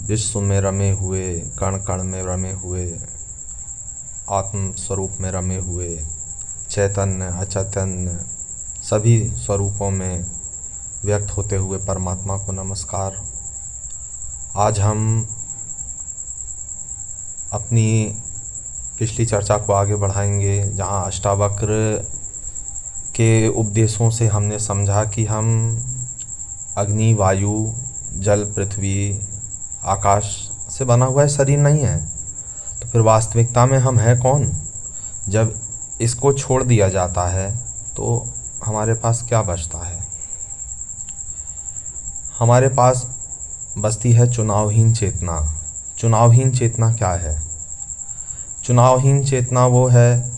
विश्व में रमे हुए, कण कण में रमे हुए, आत्म स्वरूप में रमे हुए, चैतन्य अचैतन्य सभी स्वरूपों में व्यक्त होते हुए परमात्मा को नमस्कार। आज हम अपनी पिछली चर्चा को आगे बढ़ाएंगे, जहाँ अष्टावक्र के उपदेशों से हमने समझा कि हम अग्नि, वायु, जल, पृथ्वी, आकाश से बना हुआ शरीर नहीं है। तो फिर वास्तविकता में हम हैं कौन? जब इसको छोड़ दिया जाता है तो हमारे पास क्या बचता है? हमारे पास बचती है चुनावहीन चेतना। चुनावहीन चेतना क्या है? चुनावहीन चेतना वो है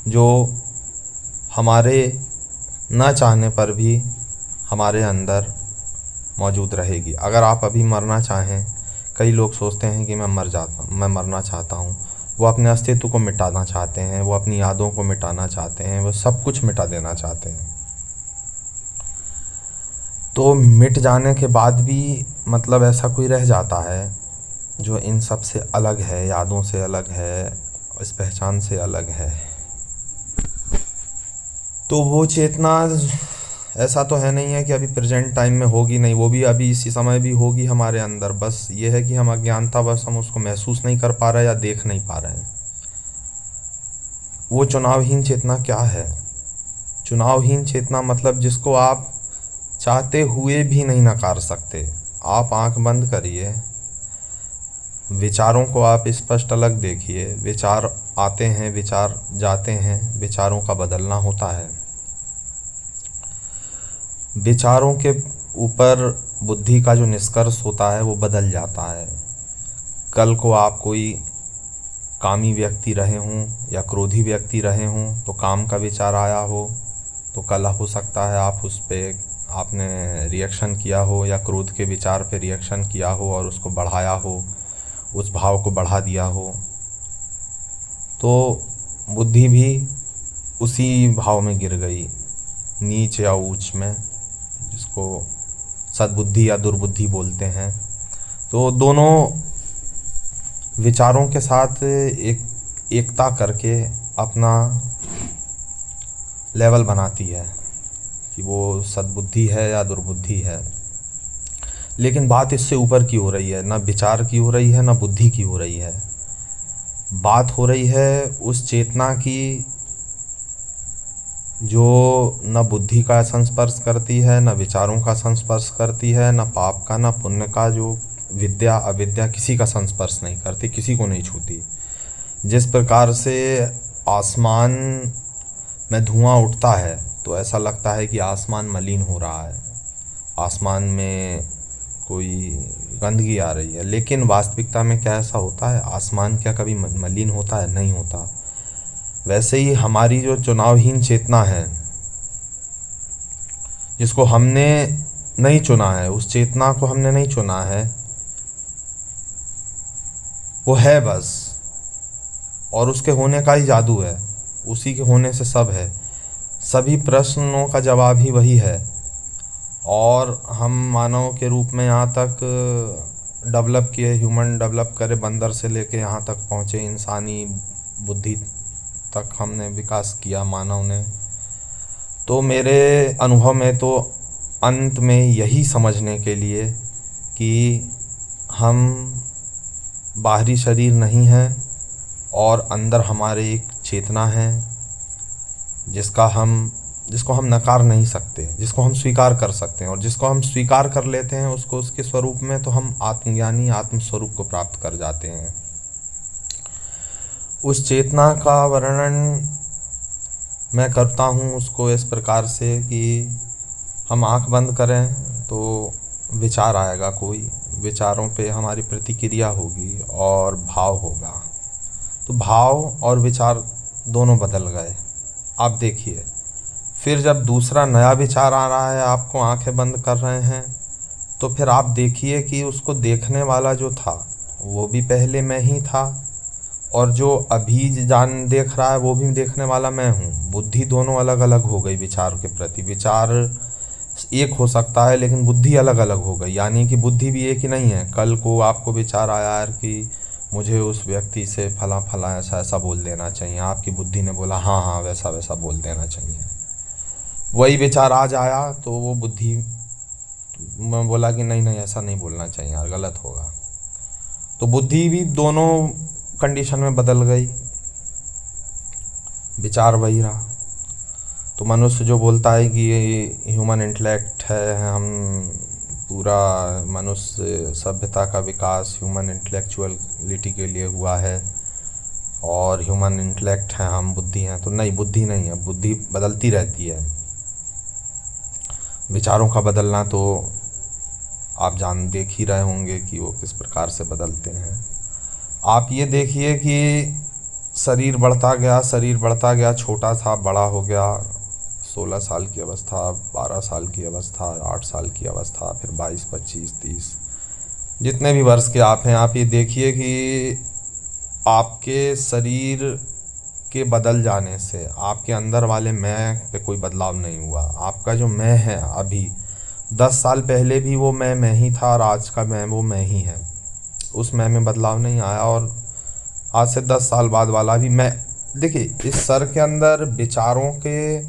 जो हमारे न चाहने पर भी हमारे अंदर मौजूद रहेगी। अगर आप अभी मरना चाहें, कई लोग सोचते हैं कि मैं मरना चाहता हूँ। वो अपने अस्तित्व को मिटाना चाहते हैं, वो अपनी यादों को मिटाना चाहते हैं, वो सब कुछ मिटा देना चाहते हैं। तो मिट जाने के बाद भी मतलब ऐसा कोई रह जाता है जो इन सब से अलग है, यादों से अलग है, इस पहचान से अलग है। तो वो चेतना ऐसा तो है नहीं है कि अभी प्रेजेंट टाइम में होगी नहीं, वो भी अभी इसी समय भी होगी हमारे अंदर। बस ये है कि हम अज्ञानतावश हम उसको महसूस नहीं कर पा रहे या देख नहीं पा रहे हैं। वो चुनावहीन चेतना क्या है? चुनावहीन चेतना मतलब जिसको आप चाहते हुए भी नहीं नकार सकते। आप आंख बंद करिए, विचारों को आप स्पष्ट अलग देखिए। विचार आते हैं, विचार जाते हैं, विचारों का बदलना होता है। विचारों के ऊपर बुद्धि का जो निष्कर्ष होता है वो बदल जाता है। कल को आप कोई कामी व्यक्ति रहे हों या क्रोधी व्यक्ति रहे हों तो काम का विचार आया हो, तो कल हो सकता है आप उस पे आपने रिएक्शन किया हो या क्रोध के विचार पे रिएक्शन किया हो और उसको बढ़ाया हो, उस भाव को बढ़ा दिया हो। तो बुद्धि भी उसी भाव में गिर गई, नीच या ऊंच में, जिसको सद्बुद्धि या दुर्बुद्धि बोलते हैं। तो दोनों विचारों के साथ एकता करके अपना लेवल बनाती है कि वो सद्बुद्धि है या दुर्बुद्धि है। लेकिन बात इससे ऊपर की हो रही है, ना विचार की हो रही है, ना बुद्धि की हो रही है। बात हो रही है उस चेतना की जो न बुद्धि का संस्पर्श करती है, न विचारों का संस्पर्श करती है, न पाप का, न पुण्य का, जो विद्या अविद्या किसी का संस्पर्श नहीं करती, किसी को नहीं छूती। जिस प्रकार से आसमान में धुआं उठता है तो ऐसा लगता है कि आसमान मलिन हो रहा है, आसमान में कोई गंदगी आ रही है। लेकिन वास्तविकता में क्या ऐसा होता है? आसमान क्या कभी मलिन होता है? नहीं होता। वैसे ही हमारी जो चुनावहीन चेतना है, जिसको हमने नहीं चुना है, उस चेतना को हमने नहीं चुना है, वो है बस, और उसके होने का ही जादू है। उसी के होने से सब है। सभी प्रश्नों का जवाब ही वही है। और हम मानव के रूप में यहाँ तक डेवलप किए, ह्यूमन डेवलप करे, बंदर से लेके यहाँ तक पहुँचे, इंसानी बुद्धि तक हमने विकास किया मानव ने। तो मेरे अनुभव में तो अंत में यही समझने के लिए कि हम बाहरी शरीर नहीं हैं और अंदर हमारे एक चेतना है जिसको हम नकार नहीं सकते, जिसको हम स्वीकार कर सकते हैं। और जिसको हम स्वीकार कर लेते हैं उसको उसके स्वरूप में, तो हम आत्मज्ञानी आत्मस्वरूप को प्राप्त कर जाते हैं। उस चेतना का वर्णन मैं करता हूँ उसको इस प्रकार से कि हम आंख बंद करें तो विचार आएगा, कोई विचारों पे हमारी प्रतिक्रिया होगी और भाव होगा। तो भाव और विचार दोनों बदल गए। आप देखिए, फिर जब दूसरा नया विचार आ रहा है, आपको आंखें बंद कर रहे हैं, तो फिर आप देखिए कि उसको देखने वाला जो था वो भी पहले मैं ही था, और जो अभी देख रहा है वो भी देखने वाला मैं हूँ। बुद्धि दोनों अलग अलग हो गई विचार के प्रति। विचार एक हो सकता है, लेकिन बुद्धि अलग अलग हो गई। यानी कि बुद्धि भी एक ही नहीं है। कल को आपको विचार आया यार कि मुझे उस व्यक्ति से फला फला ऐसा ऐसा बोल देना चाहिए, आपकी बुद्धि ने बोला हाँ हाँ वैसा वैसा बोल देना चाहिए। वही विचार आज आया तो वो बुद्धि में बोला कि नहीं नहीं ऐसा नहीं बोलना चाहिए यार, गलत होगा। तो बुद्धि भी दोनों कंडीशन में बदल गई, विचार वही रहा। तो मनुष्य जो बोलता है कि ये ह्यूमन इंटेलेक्ट है, हम पूरा मनुष्य सभ्यता का विकास ह्यूमन इंटेलेक्चुअलिटी के लिए हुआ है और ह्यूमन इंटेलेक्ट है, हम बुद्धि हैं, तो नहीं, बुद्धि नहीं है। बुद्धि बदलती रहती है। विचारों का बदलना तो आप देख ही रहे होंगे कि वो किस प्रकार से बदलते हैं। आप ये देखिए कि शरीर बढ़ता गया, छोटा था बड़ा हो गया, 16 साल की अवस्था, 12 साल की अवस्था, 8 साल की अवस्था, फिर 22, 25, 30, जितने भी वर्ष के आप हैं, आप ये देखिए कि आपके शरीर के बदल जाने से आपके अंदर वाले मैं पे कोई बदलाव नहीं हुआ। आपका जो मैं है अभी, 10 साल पहले भी वो मैं ही था और आज का मैं वो मैं ही है, उस मैं में बदलाव नहीं आया। और आज से 10 साल बाद वाला भी मैं, देखिए इस सर के अंदर विचारों के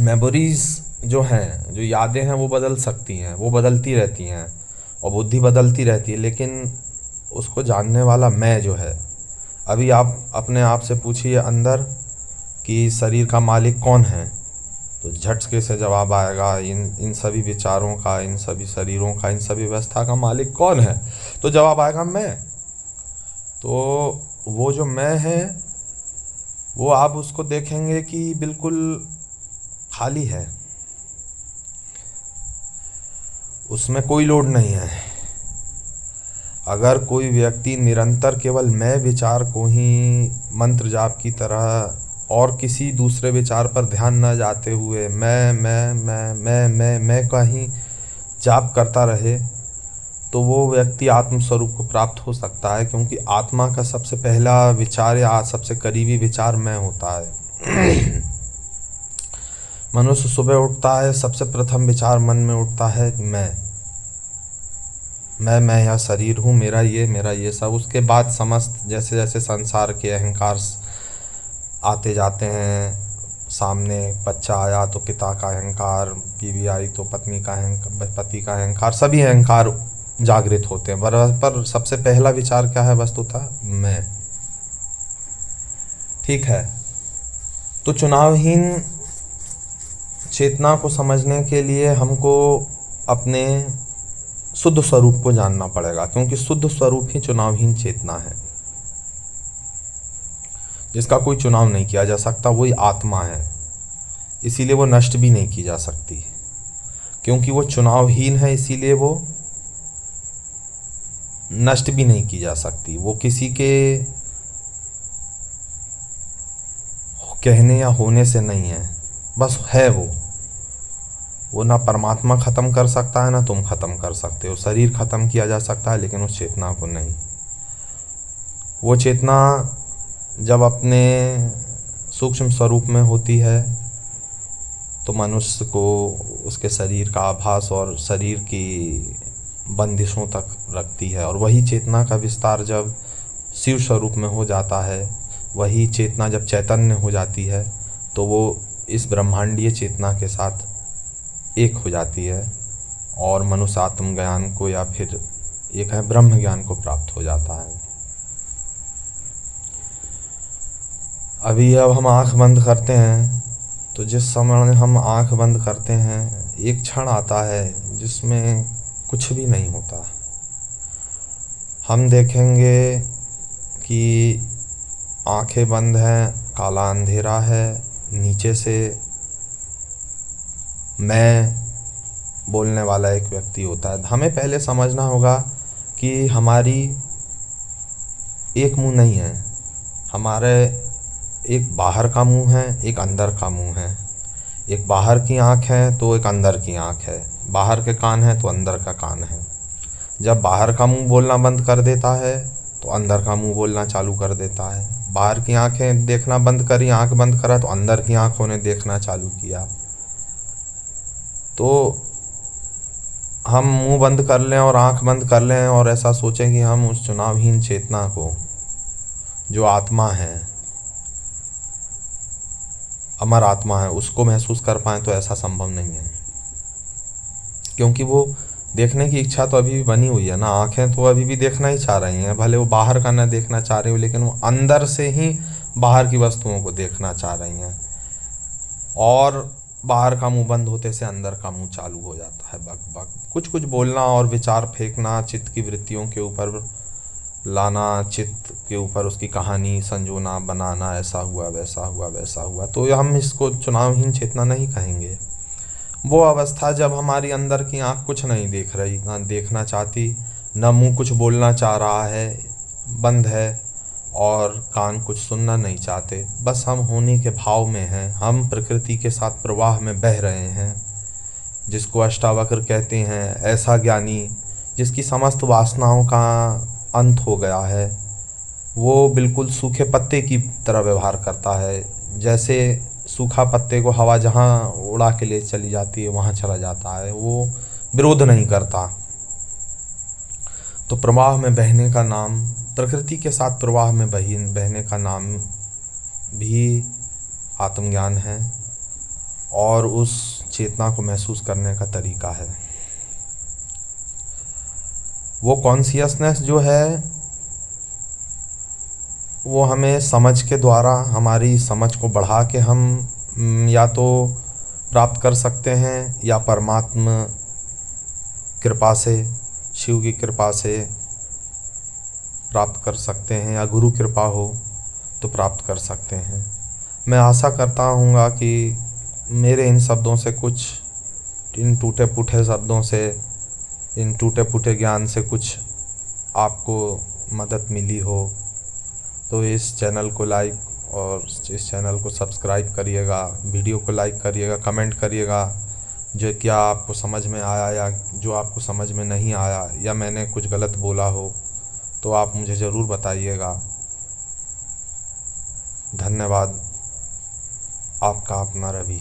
मेमोरीज जो हैं, जो यादें हैं, वो बदल सकती हैं, वो बदलती रहती हैं और बुद्धि बदलती रहती है, लेकिन उसको जानने वाला मैं जो है, अभी आप अपने आप से पूछिए अंदर कि शरीर का मालिक कौन है, तो झटके से जवाब आएगा इन सभी विचारों का, इन सभी शरीरों का, इन सभी व्यवस्था का मालिक कौन है, तो जवाब आएगा मैं। तो वो जो मैं है वो आप उसको देखेंगे कि बिल्कुल खाली है, उसमें कोई लोड नहीं है। अगर कोई व्यक्ति निरंतर केवल मैं विचार को ही मंत्र जाप की तरह और किसी दूसरे विचार पर ध्यान न जाते हुए मैं का ही जाप करता रहे, तो वो व्यक्ति आत्म स्वरूप को प्राप्त हो सकता है। क्योंकि आत्मा का सबसे पहला विचार या सबसे करीबी विचार मैं होता है। मनुष्य सुबह उठता है, सबसे प्रथम विचार मन में उठता है कि मैं यह शरीर हूँ, मेरा ये सब। उसके बाद समस्त जैसे जैसे संसार के अहंकार आते जाते हैं, सामने बच्चा आया तो पिता का अहंकार, बीवी आई तो पत्नी का अहंकार, पति का अहंकार, सभी अहंकार जागृत होते हैं। पर सबसे पहला विचार क्या है वस्तुतः? मैं। ठीक है, तो चुनावहीन चेतना को समझने के लिए हमको अपने शुद्ध स्वरूप को जानना पड़ेगा, क्योंकि शुद्ध स्वरूप ही चुनावहीन चेतना है, जिसका कोई चुनाव नहीं किया जा सकता, वही आत्मा है। इसीलिए वो नष्ट भी नहीं की जा सकती, क्योंकि वो चुनावहीन है, इसीलिए वो नष्ट भी नहीं की जा सकती। वो किसी के कहने या होने से नहीं है, बस है वो ना परमात्मा ख़त्म कर सकता है, ना तुम ख़त्म कर सकते हो। शरीर ख़त्म किया जा सकता है, लेकिन उस चेतना को नहीं। वो चेतना जब अपने सूक्ष्म स्वरूप में होती है तो मनुष्य को उसके शरीर का आभास और शरीर की बंदिशों तक रखती है। और वही चेतना का विस्तार जब शिव स्वरूप में हो जाता है, वही चेतना जब चैतन्य हो जाती है, तो वो इस ब्रह्मांडीय चेतना के साथ एक हो जाती है और मनुष्य आत्मज्ञान को या फिर एक है ब्रह्म ज्ञान को प्राप्त हो जाता है। अब हम आंख बंद करते हैं, तो जिस समय हम आंख बंद करते हैं, एक क्षण आता है जिसमें कुछ भी नहीं होता। हम देखेंगे कि आंखें बंद हैं, काला अंधेरा है, नीचे से मैं बोलने वाला एक व्यक्ति होता है। हमें पहले समझना होगा कि हमारी एक मुंह नहीं है, हमारे एक बाहर का मुंह है, एक अंदर का मुंह है। एक बाहर की आँख है तो एक अंदर की आँख है, बाहर के कान है तो अंदर का कान है। जब बाहर का मुंह बोलना बंद कर देता है तो अंदर का मुंह बोलना चालू कर देता है। बाहर की आंखें देखना बंद करी, आंख बंद करा, तो अंदर की आंखों ने देखना चालू किया। तो हम मुंह बंद कर लें और आंख बंद कर लें और ऐसा सोचें कि हम उस चुनावहीन चेतना को, जो आत्मा है, अमर आत्मा है, उसको महसूस कर पाएँ, तो ऐसा संभव नहीं है। क्योंकि वो देखने की इच्छा तो अभी भी बनी हुई है ना। आंखें तो अभी भी देखना ही चाह रही हैं, भले वो बाहर का ना देखना चाह रही हो, लेकिन वो अंदर से ही बाहर की वस्तुओं को देखना चाह रही हैं। और बाहर का मुंह बंद होते से अंदर का मुंह चालू हो जाता है, बक बक कुछ कुछ बोलना और विचार फेंकना, चित्त की वृत्तियों के ऊपर लाना, चित्त के ऊपर उसकी कहानी संजोना, बनाना, ऐसा हुआ वैसा हुआ वैसा हुआ। तो हम इसको चुनावहीन चेतना नहीं कहेंगे। वो अवस्था जब हमारी अंदर की आँख कुछ नहीं देख रही, ना देखना चाहती, ना मुंह कुछ बोलना चाह रहा है, बंद है, और कान कुछ सुनना नहीं चाहते, बस हम होने के भाव में हैं, हम प्रकृति के साथ प्रवाह में बह रहे हैं, जिसको अष्टावक्र कहते हैं। ऐसा ज्ञानी जिसकी समस्त वासनाओं का अंत हो गया है, वो बिल्कुल सूखे पत्ते की तरह व्यवहार करता है। जैसे सूखा पत्ते को हवा जहाँ उड़ा के ले चली जाती है वहाँ चला जाता है, वो विरोध नहीं करता। तो प्रवाह में बहने का नाम, प्रकृति के साथ प्रवाह में बहने का नाम भी आत्मज्ञान है, और उस चेतना को महसूस करने का तरीका है। वो कॉन्शियसनेस जो है, वो हमें समझ के द्वारा, हमारी समझ को बढ़ा के हम या तो प्राप्त कर सकते हैं, या परमात्मा कृपा से, शिव की कृपा से प्राप्त कर सकते हैं, या गुरु कृपा हो तो प्राप्त कर सकते हैं। मैं आशा करता हूँगा कि मेरे इन शब्दों से कुछ, इन टूटे फूटे शब्दों से, इन टूटे फूटे ज्ञान से कुछ आपको मदद मिली हो। तो इस चैनल को लाइक और इस चैनल को सब्सक्राइब करिएगा, वीडियो को लाइक करिएगा, कमेंट करिएगा जो क्या आपको समझ में आया, या जो आपको समझ में नहीं आया, या मैंने कुछ गलत बोला हो तो आप मुझे ज़रूर बताइएगा। धन्यवाद। आपका अपना रवि।